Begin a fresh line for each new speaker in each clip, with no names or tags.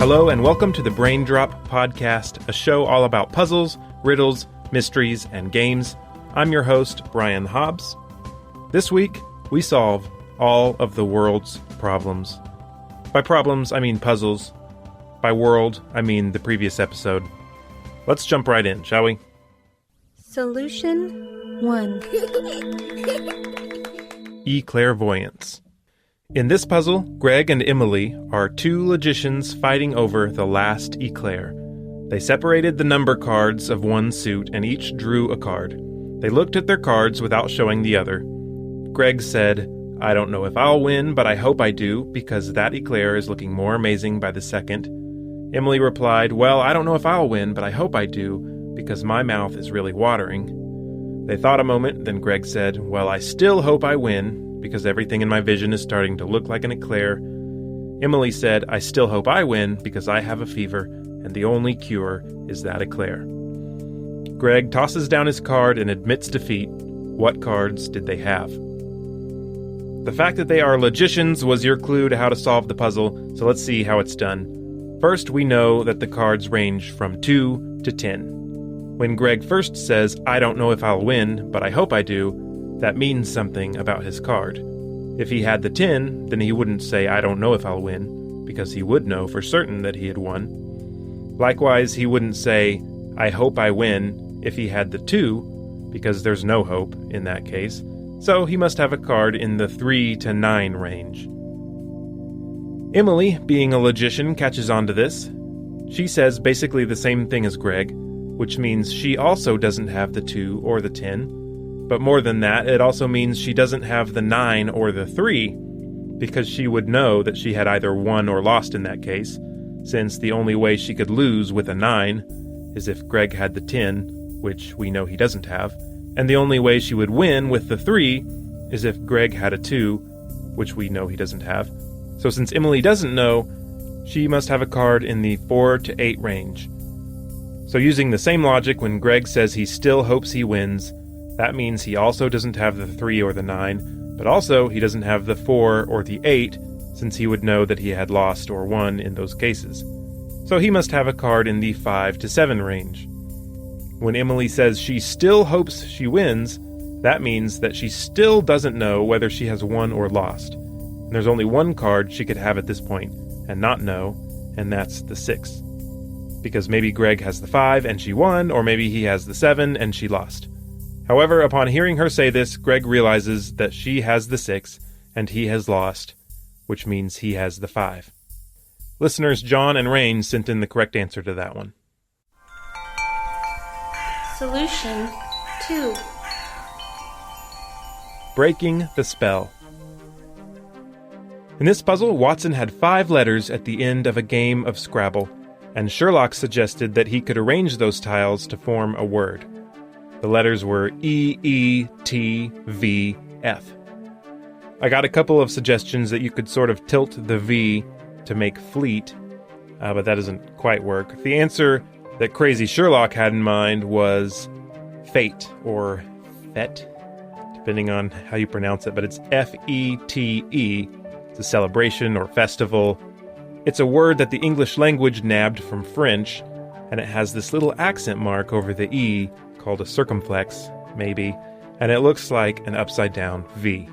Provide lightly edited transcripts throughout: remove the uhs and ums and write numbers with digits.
Hello and welcome to the Brain Drop Podcast, a show all about puzzles, riddles, mysteries, and games. I'm your host, Brian Hobbs. This week, we solve all of the world's problems. By problems, I mean puzzles. By world, I mean the previous episode. Let's jump right in, shall we?
Solution 1.
Eclairvoyance. In this puzzle, Greg and Emily are two logicians fighting over the last eclair. They separated the number cards of one suit and each drew a card. They looked at their cards without showing the other. Greg said, "I don't know if I'll win, but I hope I do, because that eclair is looking more amazing by the second." Emily replied, "Well, I don't know if I'll win, but I hope I do, because my mouth is really watering." They thought a moment, then Greg said, "Well, I still hope I win, because everything in my vision is starting to look like an eclair." Emily said, "I still hope I win, because I have a fever, and the only cure is that eclair." Greg tosses down his card and admits defeat. What cards did they have? The fact that they are logicians was your clue to how to solve the puzzle, so let's see how it's done. First, we know that the cards range from 2 to 10. When Greg first says, "I don't know if I'll win, but I hope I do," that means something about his card. If he had the 10, then he wouldn't say, "I don't know if I'll win," because he would know for certain that he had won. Likewise, he wouldn't say, "I hope I win," if he had the 2, because there's no hope in that case. So he must have a card in the 3 to 9 range. Emily, being a logician, catches on to this. She says basically the same thing as Greg, which means she also doesn't have the 2 or the 10. But more than that, it also means she doesn't have the 9 or the 3, because she would know that she had either won or lost in that case, since the only way she could lose with a 9 is if Greg had the 10, which we know he doesn't have, and the only way she would win with the 3 is if Greg had a 2, which we know he doesn't have. So since Emily doesn't know, she must have a card in the 4 to 8 range. So using the same logic, when Greg says he still hopes he wins, that means he also doesn't have the 3 or the 9, but also he doesn't have the 4 or the 8, since he would know that he had lost or won in those cases. So he must have a card in the 5 to 7 range. When Emily says she still hopes she wins, that means that she still doesn't know whether she has won or lost. And there's only one card she could have at this point and not know, and that's the 6. Because maybe Greg has the 5 and she won, or maybe he has the 7 and she lost. However, upon hearing her say this, Greg realizes that she has the 6 and he has lost, which means he has the 5. Listeners John and Rain sent in the correct answer to that one.
Solution 2.
Breaking the spell. In this puzzle, Watson had 5 letters at the end of a game of Scrabble, and Sherlock suggested that he could arrange those tiles to form a word. The letters were E, E, T, V, F. I got a couple of suggestions that you could sort of tilt the V to make fleet, but that doesn't quite work. The answer that Crazy Sherlock had in mind was fate, or fete, depending on how you pronounce it, but it's F-E-T-E. It's a celebration or festival. It's a word that the English language nabbed from French, and it has this little accent mark over the E, called a circumflex, maybe, and it looks like an upside-down V.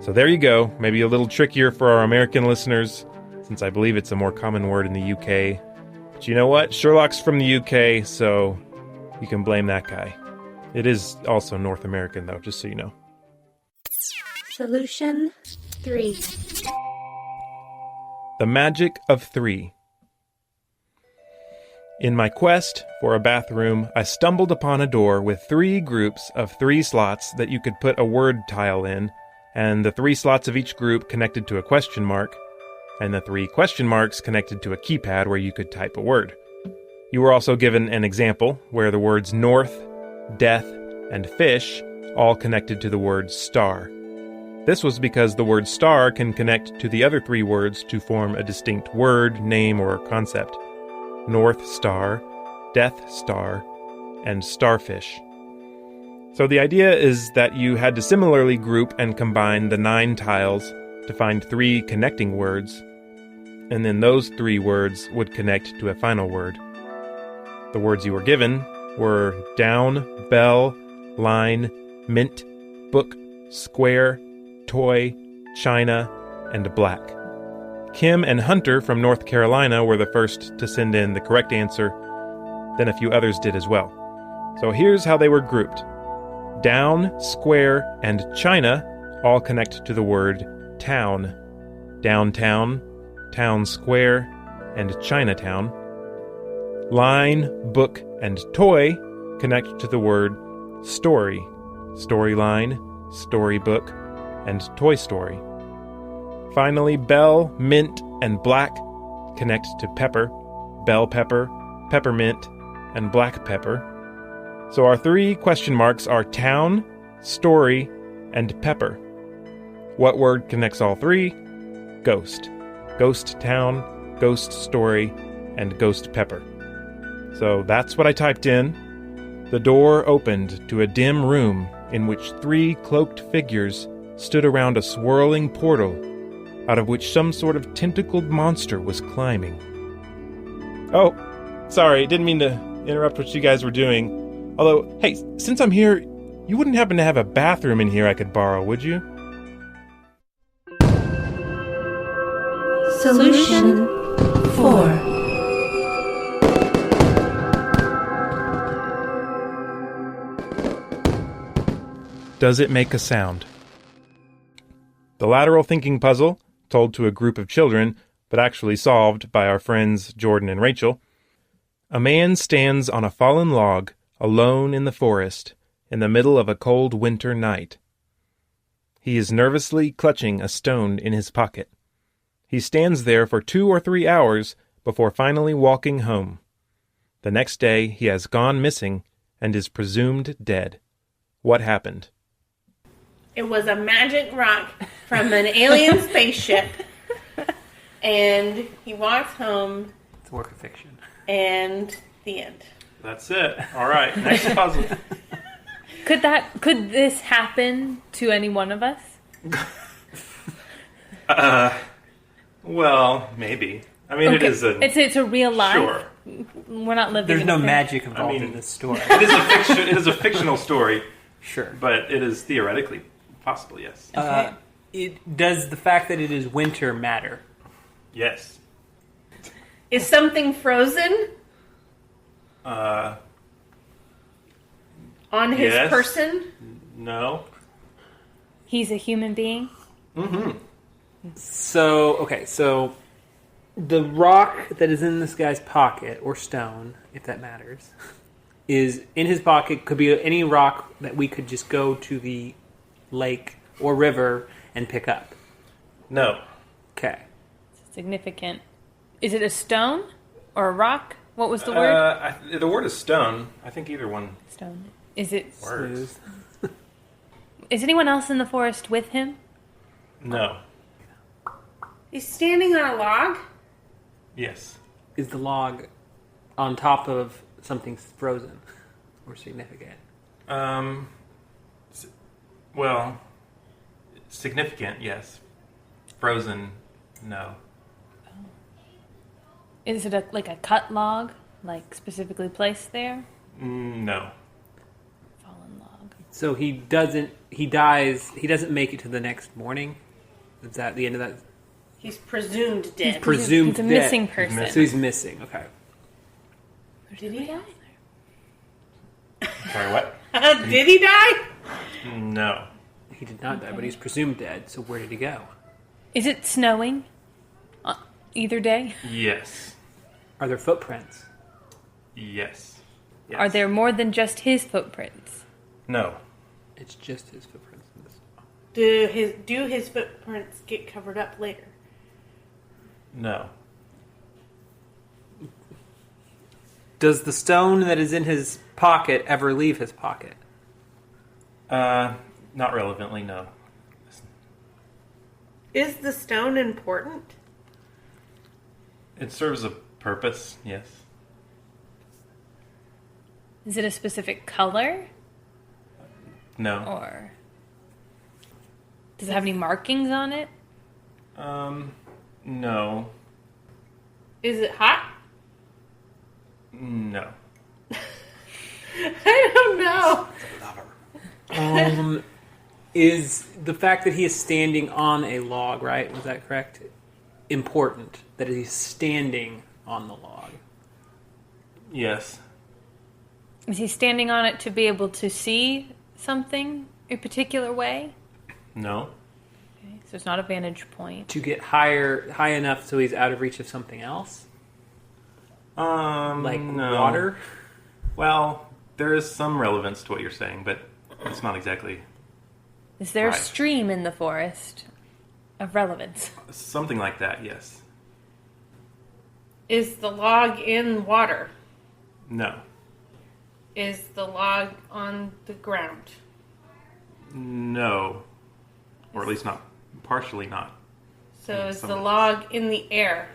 So there you go, maybe a little trickier for our American listeners, since I believe it's a more common word in the UK. But you know what? Sherlock's from the UK, so you can blame that guy. It is also North American, though, just so you know.
Solution 3.
The magic of 3. In my quest for a bathroom, I stumbled upon a door with 3 groups of 3 slots that you could put a word tile in, and the 3 slots of each group connected to a question mark, and the 3 question marks connected to a keypad where you could type a word. You were also given an example where the words north, death, and fish all connected to the word star. This was because the word star can connect to the other 3 words to form a distinct word, name, or concept. North Star, Death Star, and Starfish. So the idea is that you had to similarly group and combine the 9 tiles to find 3 connecting words, and then those 3 words would connect to a final word. The words you were given were down, bell, line, mint, book, square, toy, china, and black. Kim and Hunter from North Carolina were the first to send in the correct answer, then a few others did as well. So here's how they were grouped. Down, square, and china all connect to the word town. Downtown, town square, and Chinatown. Line, book, and toy connect to the word story. Storyline, storybook, and Toy Story. Finally, bell, mint, and black connect to pepper, bell pepper, peppermint, and black pepper. So our 3 question marks are town, story, and pepper. What word connects all 3? Ghost. Ghost town, ghost story, and ghost pepper. So that's what I typed in. The door opened to a dim room in which 3 cloaked figures stood around a swirling portal out of which some sort of tentacled monster was climbing. Oh, sorry, didn't mean to interrupt what you guys were doing. Although, hey, since I'm here, you wouldn't happen to have a bathroom in here I could borrow, would you?
Solution 4.
Does it make a sound? The lateral thinking puzzle, told to a group of children, but actually solved by our friends Jordan and Rachel. A man stands on a fallen log, alone in the forest, in the middle of a cold winter night. He is nervously clutching a stone in his pocket. He stands there for 2 or 3 hours before finally walking home. The next day he has gone missing and is presumed dead. What happened?
It was a magic rock from an alien spaceship. And he walks home.
It's a work of fiction.
And the end.
That's it. All right, next puzzle.
Could this happen to any one of us?
Well, maybe. I mean,
Okay.
it's
a real life.
Sure.
We're not living.
There's
in
no
a thing.
magic involved in this story.
It is a fictional story,
Sure.
but it is theoretically possible. Yes.
Does the fact that it is winter matter?
Yes.
Is something frozen on his
yes.
person?
No.
He's a human being.
Mm-hmm.
So the rock that is in this guy's pocket, or stone, if that matters, is in his pocket. Could be any rock that we could just go to the lake or river and pick up.
No.
Okay.
Significant. Is it a stone or a rock? What was the word?
The word is stone. I think either one
Stone. Is it?
works.
Is anyone else in the forest with him?
No.
He's standing on a log?
Yes.
Is the log on top of something frozen or significant?
Well, significant, yes. Frozen, no.
Is it like a cut log, like specifically placed there?
No.
Fallen log.
So he dies. He doesn't make it to the next morning. Is that the end of that?
He's presumed dead.
Presumed
He's a
dead.
missing person.
So he's missing. Okay.
Did he die?
Sorry, what?
Did he die?
No.
He did not die, but he's presumed dead. So where did he go?
Is it snowing? Either day?
Yes.
Are there footprints?
Yes. Yes.
Are there more than just his footprints?
No.
It's just his footprints. In this.
Do his footprints get covered up later?
No.
Does the stone that is in his pocket ever leave his pocket?
Not relevantly, no.
Is the stone important?
It serves a purpose, yes.
Is it a specific color?
No.
Or does it have any markings on it?
No.
Is it hot?
No.
I don't know.
Is the fact that he is standing on a log, right? Was that correct? Important that he's standing on the log.
Yes.
Is he standing on it to be able to see something a particular way?
No.
Okay, so it's not a vantage point.
To get high enough so he's out of reach of something else? Like
no.
water?
Well, there is some relevance to what you're saying, but it's not exactly
Is there a
right.
stream in the forest of relevance?
Something like that, yes.
Is the log in water?
No.
Is the log on the ground?
No. Or at least not. Partially not.
So
Yeah,
is
some
the
of it.
log in the air?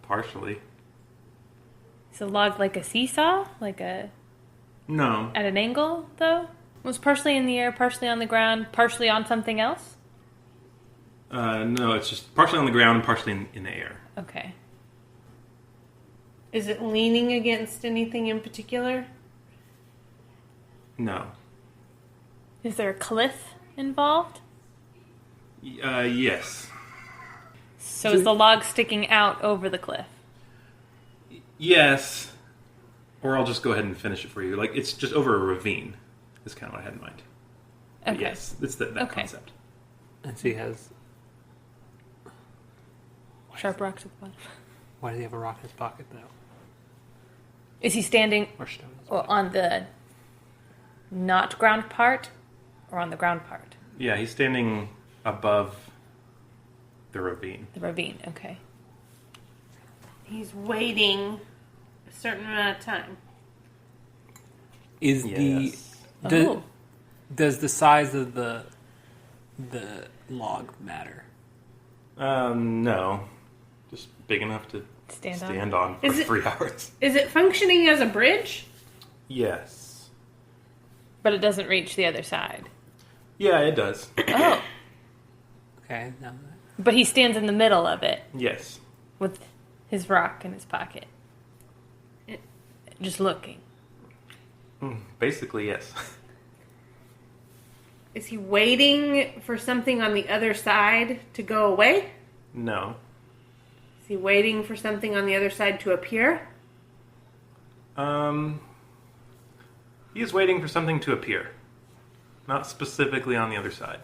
Partially.
Is the log like a seesaw? Like a...
No.
At an angle, though? Was partially in the air, partially on the ground, partially on something else?
No, it's just partially on the ground and partially in the air.
Okay.
Is it leaning against anything in particular?
No.
Is there a cliff involved?
Yes.
So is the log sticking out over the cliff?
Yes. Or I'll just go ahead and finish it for you. Like, it's just over a ravine. Is kind of what I had in mind. But
Okay.
yes, it's that
Okay.
concept.
And so he has...
Sharp rocks at the bottom.
Why does he have a rock in his pocket, though?
Is he standing
Or stone in his
well,
pocket?
on the not ground part or on the ground part?
Yeah, he's standing above the ravine.
The ravine, okay.
He's waiting a certain amount of time.
Is
Yes.
does the size of the log matter?
No. Just big enough to
Stand
on for
Is it-
3 hours.
Is it functioning as a bridge?
Yes.
But it doesn't reach the other side.
Yeah, it does.
Oh.
Okay. Now,
But he stands in the middle of it
Yes.
with his rock in his pocket. Just looking.
Basically, yes.
Is he waiting for something on the other side to go away?
No.
Is he waiting for something on the other side to appear?
He is waiting for something to appear. Not specifically on the other side.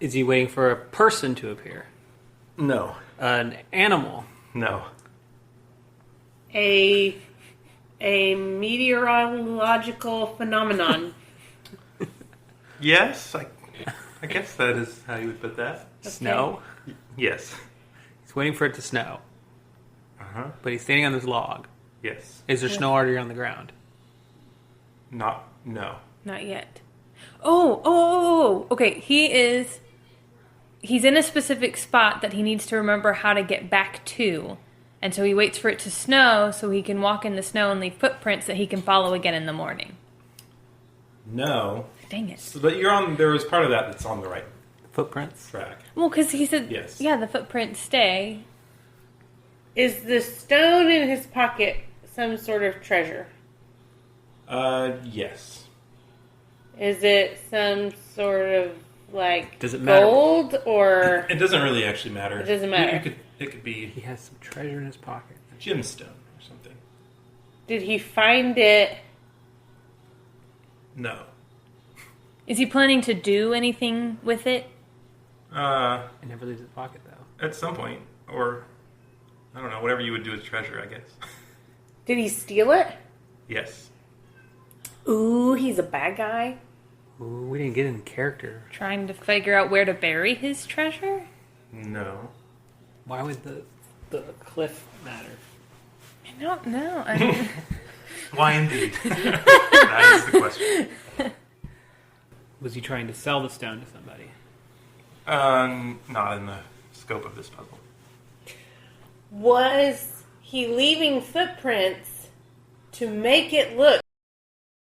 is he waiting for a person to appear?
No.
An animal?
No.
A meteorological phenomenon.
Yes, I guess that is how you would put that.
Snow?
Yes.
He's waiting for it to snow.
Uh-huh.
But he's standing on this log.
Yes.
Is there snow already on the ground?
No.
Not yet. Oh. Okay. He's in a specific spot that he needs to remember how to get back to. And so he waits for it to snow so he can walk in the snow and leave footprints that he can follow again in the morning.
No.
Dang it.
So, but there was part of that that's on the right
Footprints?
track.
Well, because he said,
Yes.
yeah, the footprints stay.
Is the stone in his pocket some sort of treasure?
Yes.
Is it some sort of like
Does it matter?
gold or
It doesn't really actually matter.
It doesn't matter.
It could be
He has some treasure in his pocket.
a gemstone or something.
did he find it?
No.
Is he planning to do anything with it?
It never leaves his pocket, though.
At some point, or I don't know, whatever you would do with treasure, I guess.
Did he steal it?
Yes.
Ooh, he's a bad guy.
Ooh, we didn't get in character.
Trying to figure out where to bury his treasure?
No.
Why would the cliff matter?
I don't know. I mean,
Why indeed? That is the question.
Was he trying to sell the stone to somebody?
Not in the scope of this puzzle.
Was he leaving footprints to make it look